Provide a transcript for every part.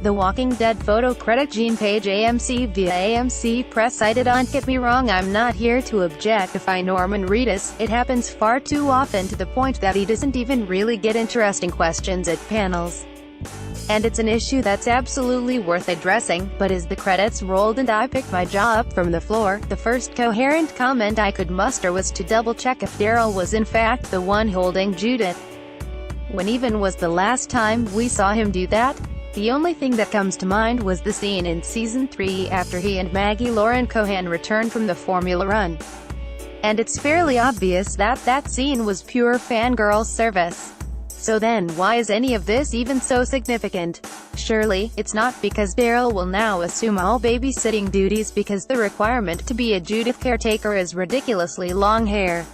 The Walking Dead photo credit Gene PageAMC via AMC Press cited. Don't get me wrong, I'm not here to objectify Norman Reedus. It happens far too often to the point that he doesn't even really get interesting questions at panels. And it's an issue that's absolutely worth addressing, but as the credits rolled and I picked my jaw up from the floor, the first coherent comment I could muster was to double-check if Daryl was in fact the one holding Judith. When even was the last time we saw him do that? The only thing that comes to mind was the scene in Season 3 after he and Maggie Lauren Cohan returned from the Formula Run. And it's fairly obvious that that scene was pure fangirl service. So then, why is any of this even so significant? Surely, it's not because Daryl will now assume all babysitting duties because the requirement to be a Judith caretaker is ridiculously long hair.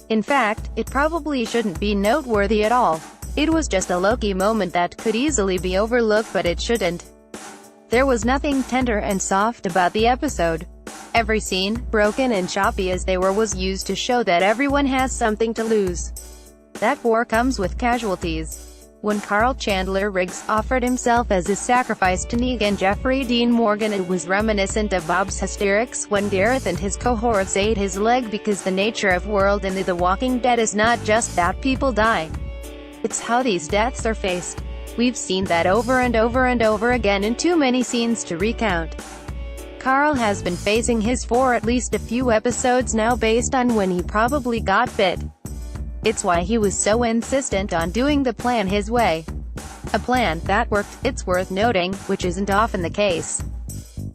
In fact, it probably shouldn't be noteworthy at all. It was just a Loki moment that could easily be overlooked, but it shouldn't. There was nothing tender and soft about the episode. Every scene, broken and choppy as they were, was used to show that everyone has something to lose. That war comes with casualties. When Carl Chandler Riggs offered himself as a sacrifice to Negan Jeffrey Dean Morgan, it was reminiscent of Bob's hysterics when Gareth and his cohorts ate his leg, because the nature of world in The Walking Dead is not just that people die. It's how these deaths are faced. We've seen that over and over and over again in too many scenes to recount. Carl has been facing his for at least a few episodes now, based on when he probably got bit. It's why he was so insistent on doing the plan his way. A plan that worked, it's worth noting, which isn't often the case.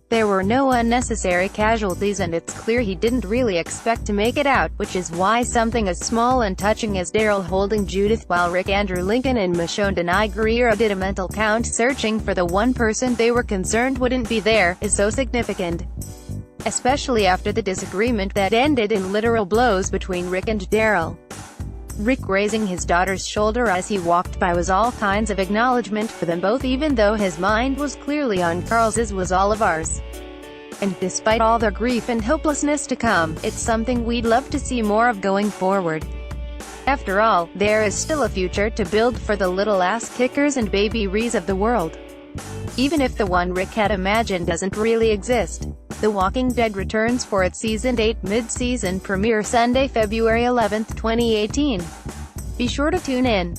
There were no unnecessary casualties, and it's clear he didn't really expect to make it out, which is why something as small and touching as Daryl holding Judith while Rick, Andrew Lincoln and Michonne Denai Greer did a mental count searching for the one person they were concerned wouldn't be there, is so significant. Especially after the disagreement that ended in literal blows between Rick and Daryl. Rick raising his daughter's shoulder as he walked by was all kinds of acknowledgement for them both, even though his mind was clearly on Carl's, as was all of ours. And despite all their grief and hopelessness to come, it's something we'd love to see more of going forward. After all, there is still a future to build for the little ass-kickers and baby Rees of the world. Even if the one Rick had imagined doesn't really exist. The Walking Dead returns for its Season 8 mid-season premiere Sunday, February 11, 2018. Be sure to tune in.